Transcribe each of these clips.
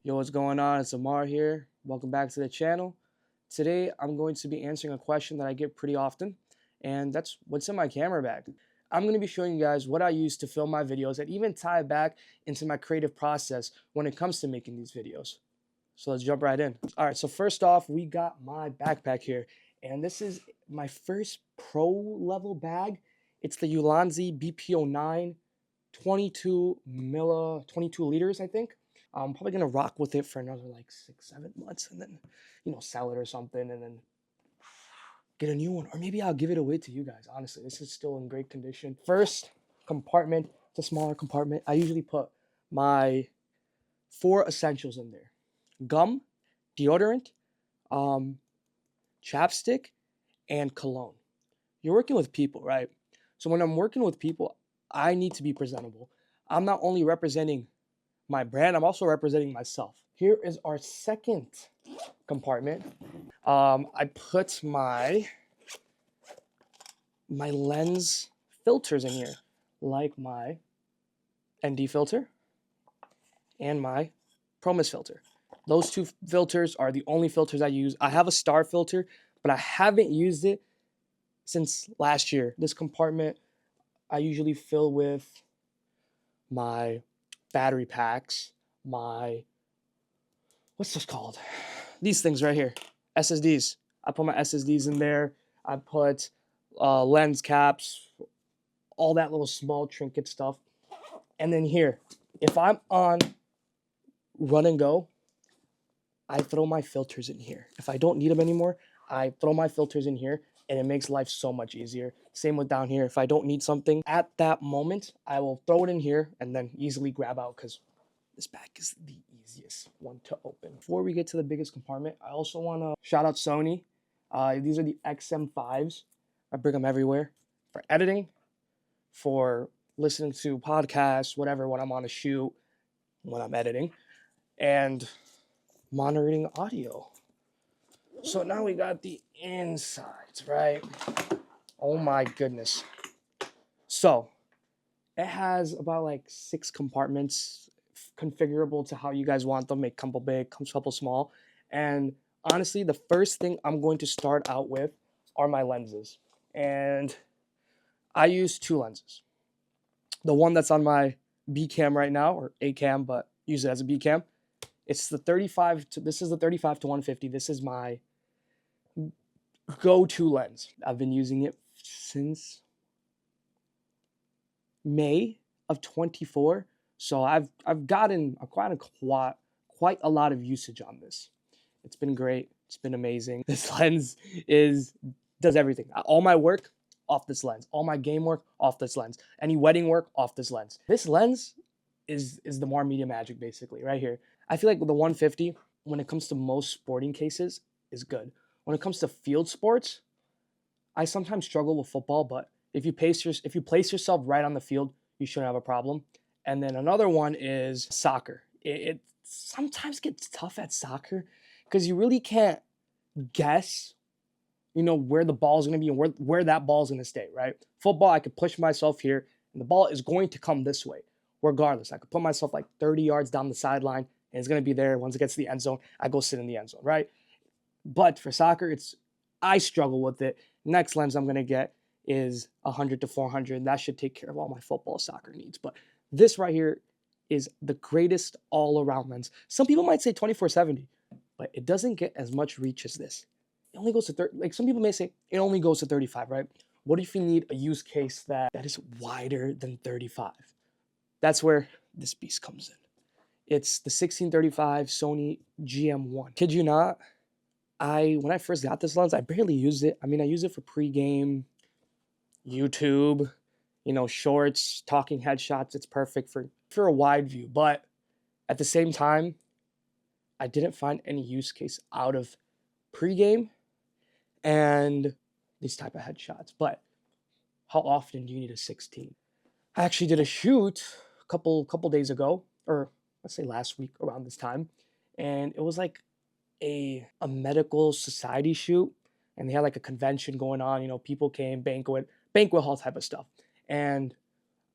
Yo, what's going on? It's Amar here. Welcome back to the channel. Today, I'm going to be answering a question that I get pretty often, and that's what's in my camera bag. I'm going to be showing you guys what I use to film my videos and even tie it back into my creative process when it comes to making these videos. So let's jump right in. All right, so first off, we got my backpack here, and this is my first pro level bag. It's the Ulanzi BPO9 22 liters, I think. I'm probably gonna rock with it for another like 6, 7 months, and then sell it or something, and then get a new one, or maybe I'll give it away to you guys. Honestly, this is still in great condition. First compartment, it's a smaller compartment. I usually put my 4 essentials in there: gum, deodorant, chapstick, and cologne. You're working with people, right? So when I'm working with people, I need to be presentable. I'm not only representing my brand, I'm also representing myself. Here is our second compartment. I put my lens filters in here, like my ND filter and my Promise filter. Those two filters are the only filters I use. I have a star filter, but I haven't used it since last year. This compartment I usually fill with my battery packs, my, what's this called? These things right here, SSDs. I put my SSDs in there. I put lens caps, all that little small trinket stuff. And then here, if I'm on run and go, I throw my filters in here. If I don't need them anymore, I throw my filters in here, and it makes life so much easier. Same with down here. If I don't need something at that moment, I will throw it in here and then easily grab out, because this bag is the easiest one to open. Before we get to the biggest compartment, I also want to shout out Sony. These are the XM5s. I bring them everywhere for editing, for listening to podcasts, whatever, when I'm on a shoot, when I'm editing, and monitoring audio. So now we got the insides, right? Oh my goodness. So it has about like 6 compartments, configurable to how you guys want them. Make couple big, couple small. And honestly, the first thing I'm going to start out with are my lenses. And I use 2 lenses. The one that's on my B cam right now, or A cam, but use it as a B cam. It's the 35 to, this is the 35 to 150. This is my go-to lens. I've been using it since May of 24. So I've gotten quite a lot of usage on this. It's been great. It's been amazing. This lens does everything. All my work off this lens. All my game work off this lens. Any wedding work off this lens. This lens is the Marmedia magic, basically, right here. I feel like with the 150, when it comes to most sporting cases, is good. When it comes to field sports, I sometimes struggle with football, but if you place yourself right on the field, you shouldn't have a problem. And then another one is soccer. It sometimes gets tough at soccer because you really can't guess, where the ball is going to be and where that ball is going to stay, right? Football, I could push myself here, and the ball is going to come this way, regardless. I could put myself like 30 yards down the sideline, and it's going to be there. Once it gets to the end zone, I go sit in the end zone, right? But for soccer, I struggle with it. Next lens I'm going to get is 100 to 400. That should take care of all my football soccer needs. But this right here is the greatest all-around lens. Some people might say 24-70, but it doesn't get as much reach as this. It only goes to 30. Like some people may say it only goes to 35, right? What if you need a use case that is wider than 35? That's where this beast comes in. It's the 1635 Sony GM1. Kid you not, when I first got this lens, I barely used it. I mean, I use it for pre-game, YouTube, shorts, talking headshots. It's perfect for a wide view. But at the same time, I didn't find any use case out of pre-game and these type of headshots. But how often do you need a 16? I actually did a shoot a couple days ago, or let's say last week around this time, and it was like a medical society shoot, and they had like a convention going on. People came, banquet hall type of stuff, and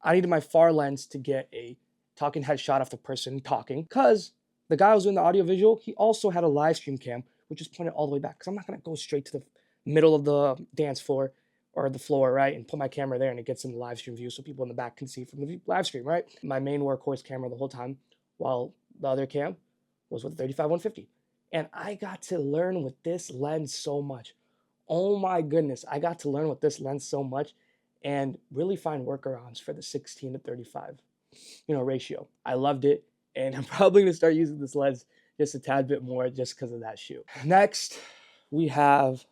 I needed my far lens to get a talking head shot of the person talking, because the guy who was doing the audio visual, he also had a live stream cam, which is pointed all the way back. Because I'm not gonna go straight to the middle of the dance floor or the floor, right, and put my camera there and it gets in the live stream view so people in the back can see from the live stream, right? My main workhorse camera the whole time, while the other cam was with 35-150. And I got to learn with this lens so much. Oh my goodness, I got to learn with this lens so much and really find workarounds for the 16-35, ratio. I loved it, and I'm probably gonna start using this lens just a tad bit more just because of that shoe. Next, we have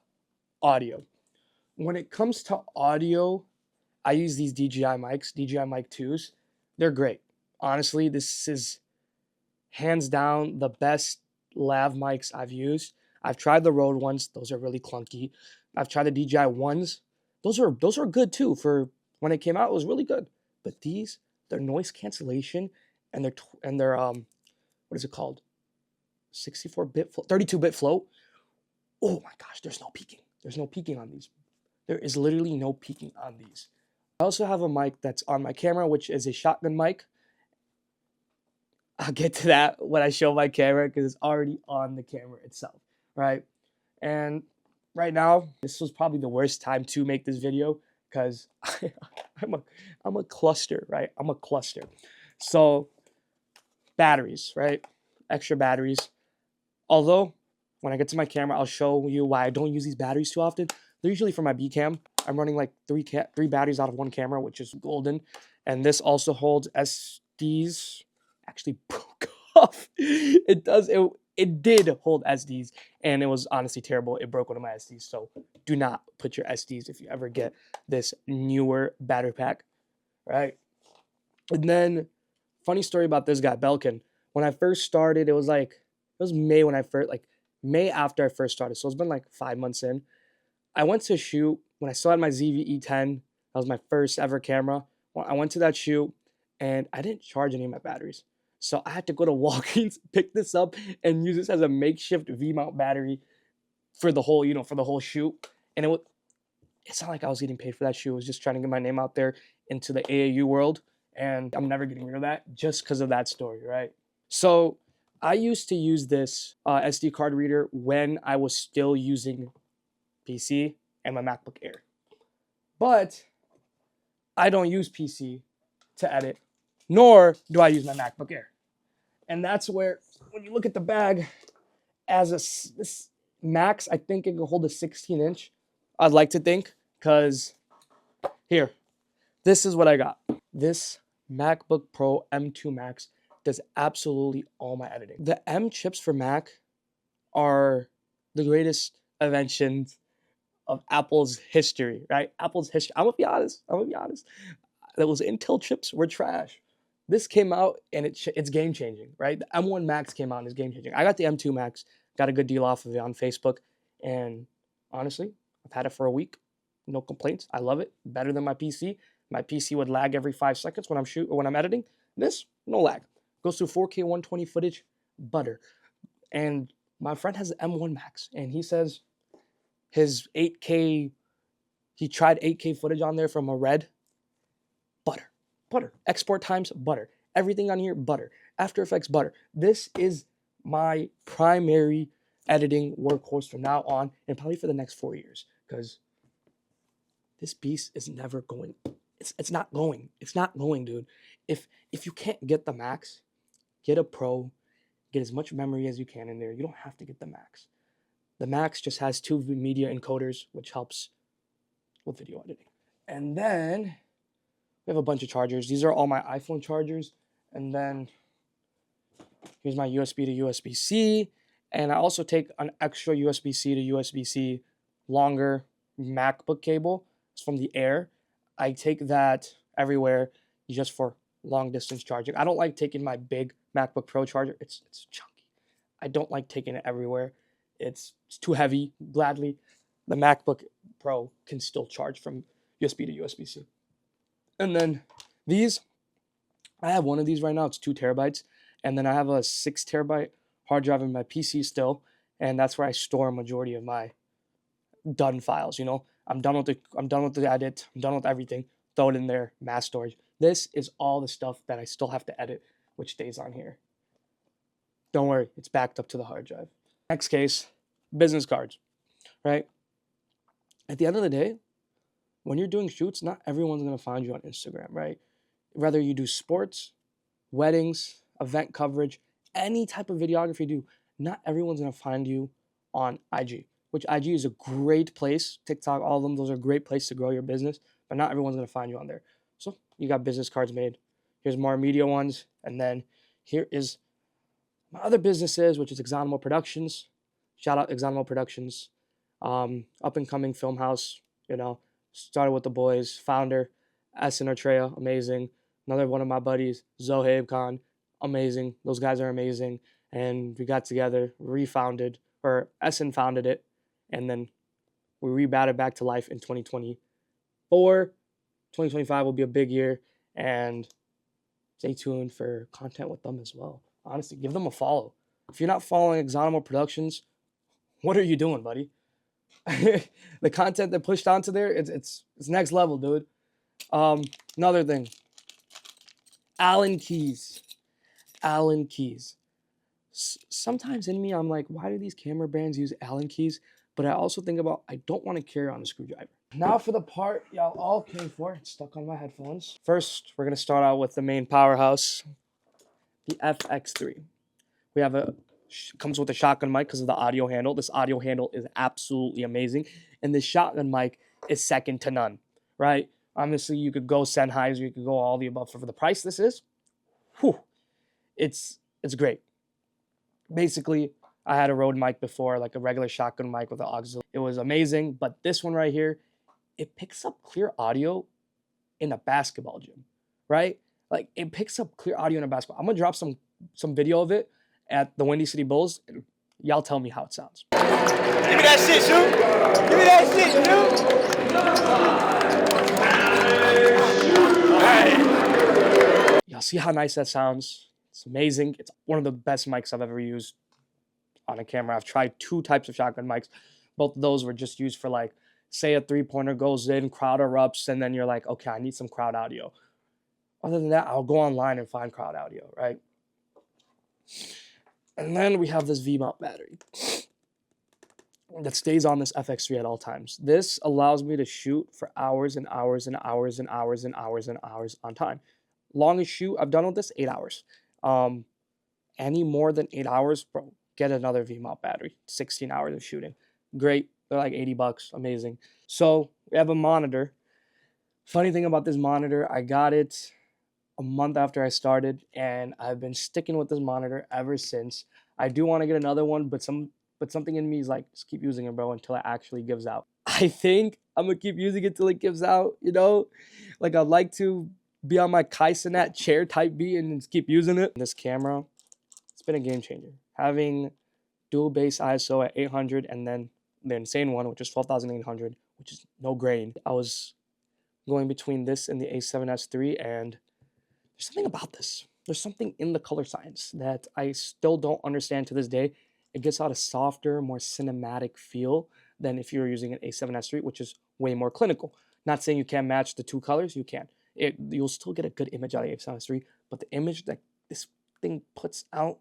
audio. When it comes to audio, I use these DJI mics, DJI Mic 2s. They're great. Honestly, this is hands down the best lav mics I've used. I've tried the Rode ones; those are really clunky. I've tried the DJI ones; those are good too. For when it came out, it was really good. But these, their noise cancellation and their what is it called? 64-bit, 32-bit float. Oh my gosh, there's no peaking. There's no peaking on these. There is literally no peaking on these. I also have a mic that's on my camera, which is a shotgun mic. I'll get to that when I show my camera because it's already on the camera itself, right? And right now, this was probably the worst time to make this video because I'm a cluster, right? I'm a cluster. So batteries, right? Extra batteries. Although when I get to my camera, I'll show you why I don't use these batteries too often. They're usually for my B cam. I'm running like three batteries out of one camera, which is golden. And this also holds SDs. Actually broke off. It did hold SDs, and it was honestly terrible. It broke one of my SDs. So do not put your SDs if you ever get this newer battery pack, right? And then funny story about this guy, Belkin. When I first started, it was May May after I first started. So it's been like 5 months in. I went to shoot when I still had my ZV-E10. That was my first ever camera. I went to that shoot and I didn't charge any of my batteries. So I had to go to Walgreens, pick this up, and use this as a makeshift V-mount battery for the whole, for the whole shoot. And it's not like I was getting paid for that shoot. I was just trying to get my name out there into the AAU world. And I'm never getting rid of that just because of that story, right? So I used to use this SD card reader when I was still using PC and my MacBook Air. But I don't use PC to edit, nor do I use my MacBook Air. And that's where, when you look at the bag, this max, I think it can hold a 16-inch. I'd like to think, because here, this is what I got. This MacBook Pro M2 Max does absolutely all my editing. The M chips for Mac are the greatest inventions of Apple's history, right? Apple's history. I'm gonna be honest. Those Intel chips were trash. This came out and it's game changing, right? The M1 Max came out and it's game changing. I got the M2 Max, got a good deal off of it on Facebook, and honestly, I've had it for a week, no complaints. I love it, better than my PC. My PC would lag every 5 seconds when I'm editing. This, no lag. Goes through 4K 120 footage, butter. And my friend has the M1 Max, and he says his 8K, he tried 8K footage on there from a Red, butter. Export times, butter. Everything on here, butter. After Effects, butter. This is my primary editing workhorse from now on, and probably for the next 4 years, because this beast is never going. It's not going. It's not going, dude. If you can't get the Max, get a Pro. Get as much memory as you can in there. You don't have to get the Max. The Max just has 2 media encoders, which helps with video editing. And then we have a bunch of chargers. These are all my iPhone chargers. And then here's my USB to USB-C. And I also take an extra USB-C to USB-C longer MacBook cable. It's from the Air. I take that everywhere just for long distance charging. I don't like taking my big MacBook Pro charger. It's chunky. I don't like taking it everywhere. It's too heavy. Gladly, the MacBook Pro can still charge from USB to USB-C. And then these, I have one of these right now. It's 2 terabytes. And then I have a 6 terabyte hard drive in my PC still. And that's where I store a majority of my done files. I'm done with the edit. I'm done with everything. Throw it in there, mass storage. This is all the stuff that I still have to edit, which stays on here. Don't worry, it's backed up to the hard drive. Next case, business cards, right? At the end of the day, when you're doing shoots, not everyone's gonna find you on Instagram, right? Whether you do sports, weddings, event coverage, any type of videography you do, not everyone's gonna find you on IG, which IG is a great place. TikTok, all of them, those are a great place to grow your business, but not everyone's gonna find you on there. So you got business cards made. Here's Marmedia ones, and then here is my other businesses, which is Exonimo Productions. Shout out Exonimo Productions. Up and coming film house, started with the boys, founder, Essen Artrea, amazing. Another one of my buddies, Zohaib Khan, amazing. Those guys are amazing. And we got together, refounded, or Essen founded it, and then we rebatted back to life in 2024. 2025 will be a big year, and stay tuned for content with them as well. Honestly, give them a follow. If you're not following Exonimo Productions, what are you doing, buddy? The content that pushed onto there, it's next level, dude. Another thing, Allan Keys. Allan Keys. Sometimes in me, I'm like, why do these camera brands use Allan Keys? But I also think about, I don't want to carry on a screwdriver. Now for the part y'all all came for. It's stuck on my headphones. First, we're going to start out with the main powerhouse, the FX3. We have comes with a shotgun mic because of the audio handle. This audio handle is absolutely amazing. And this shotgun mic is second to none, right? Obviously, you could go Sennheiser, you could go all the above. For the price this is, whew, it's great. Basically, I had a Rode mic before, like a regular shotgun mic with an auxiliary. It was amazing, but this one right here, it picks up clear audio in a basketball gym, right? Like, it picks up clear audio in a basketball. I'm going to drop some video of it at the Windy City Bulls. Y'all tell me how it sounds. Give me that shit, shoot. Give me that shit, shoot. Y'all see how nice that sounds? It's amazing. It's one of the best mics I've ever used on a camera. I've tried 2 types of shotgun mics. Both of those were just used for, like, say a three-pointer goes in, crowd erupts, and then you're like, okay, I need some crowd audio. Other than that, I'll go online and find crowd audio, right? And then we have this V-mount battery that stays on this FX3 at all times. This allows me to shoot for hours and hours and hours and hours and hours and hours on time. Longest shoot I've done with this, 8 hours. Any more than 8 hours, bro, get another V-mount battery. 16 hours of shooting. Great. They're like $80. Amazing. So we have a monitor. Funny thing about this monitor, I got it a month after I started, and I've been sticking with this monitor ever since. I do want to get another one, but something in me is like, just keep using it, bro, until it actually gives out. I think I'm going to keep using it till it gives out, Like, I'd like to be on my Kaizenat chair type B and just keep using it. This camera, it's been a game changer. Having dual base ISO at 800 and then the insane one, which is 12,800, which is no grain. I was going between this and the A7S III, and there's something about this. There's something in the color science that I still don't understand to this day. It gets out a softer, more cinematic feel than if you were using an A7S III, which is way more clinical. Not saying you can't match the 2 colors, you can. You'll still get a good image out of A7S III, but the image that this thing puts out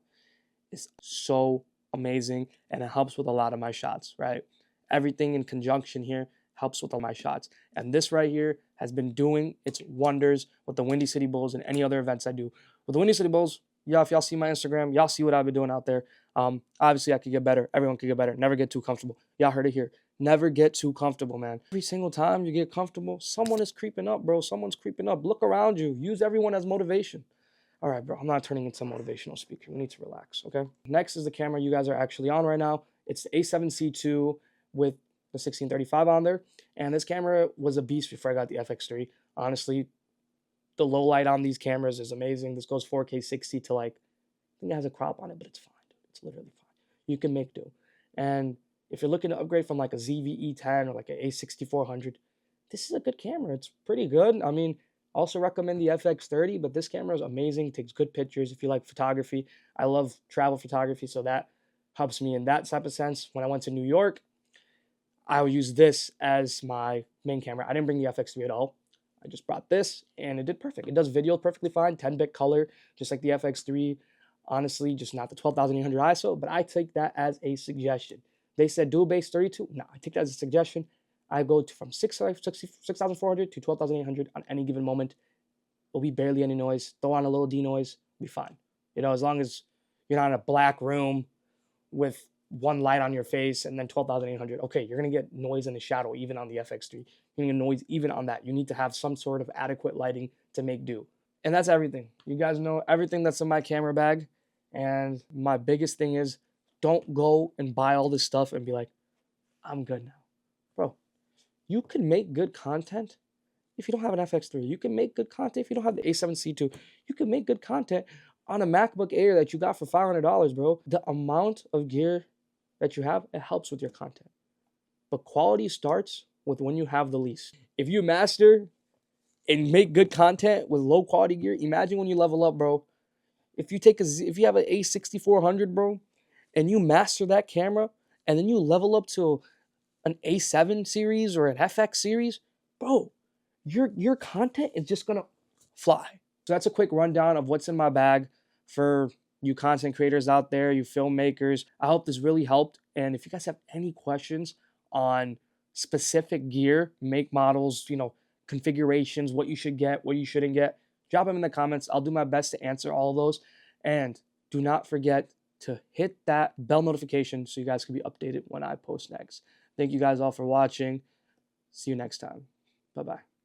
is so amazing, and it helps with a lot of my shots, right? Everything in conjunction here helps with all my shots. And this right here has been doing its wonders with the Windy City Bulls and any other events I do. With the Windy City Bulls, if y'all see my Instagram, y'all see what I've been doing out there. Obviously, I could get better. Everyone could get better. Never get too comfortable. Y'all heard it here. Never get too comfortable, man. Every single time you get comfortable, someone is creeping up, bro. Someone's creeping up. Look around you. Use everyone as motivation. All right, bro, I'm not turning into a motivational speaker. We need to relax, okay? Next is the camera you guys are actually on right now. It's the A7C II with the 1635 on there. And this camera was a beast before I got the FX3. Honestly, the low light on these cameras is amazing. This goes 4K 60 to like, I think it has a crop on it, but it's fine. It's literally fine. You can make do. And if you're looking to upgrade from like a ZV-E10 or like an A6400, this is a good camera. It's pretty good. I mean, also recommend the FX30, but this camera is amazing. It takes good pictures if you like photography. I love travel photography, so that helps me in that type of sense. When I went to New York, I would use this as my main camera. I didn't bring the FX3 at all. I just brought this, and it did perfect. It does video perfectly fine, 10-bit color, just like the FX3. Honestly, just not the 12,800 ISO, but I take that as a suggestion. They said dual bass 32. No, I take that as a suggestion. I go from 6,400 to 12,800 on any given moment. Will be barely any noise. Throw on a little denoise, be fine. As long as you're not in a black room with one light on your face and then 12,800. Okay, you're going to get noise in the shadow even on the FX3. You're going to get noise even on that. You need to have some sort of adequate lighting to make do. And that's everything. You guys know everything that's in my camera bag. And my biggest thing is don't go and buy all this stuff and be like, I'm good now. Bro, you can make good content if you don't have an FX3. You can make good content if you don't have the A7C2. You can make good content on a MacBook Air that you got for $500, bro. The amount of gear that you have, it helps with your content. But quality starts with when you have the least. If you master and make good content with low quality gear, imagine when you level up, bro. If you have an A6400, bro, and you master that camera, and then you level up to an A7 series or an FX series, bro, your content is just gonna fly. So that's a quick rundown of what's in my bag for you content creators out there, you filmmakers. I hope this really helped. And if you guys have any questions on specific gear, make models, configurations, what you should get, what you shouldn't get, drop them in the comments. I'll do my best to answer all of those. And do not forget to hit that bell notification so you guys can be updated when I post next. Thank you guys all for watching. See you next time. Bye-bye.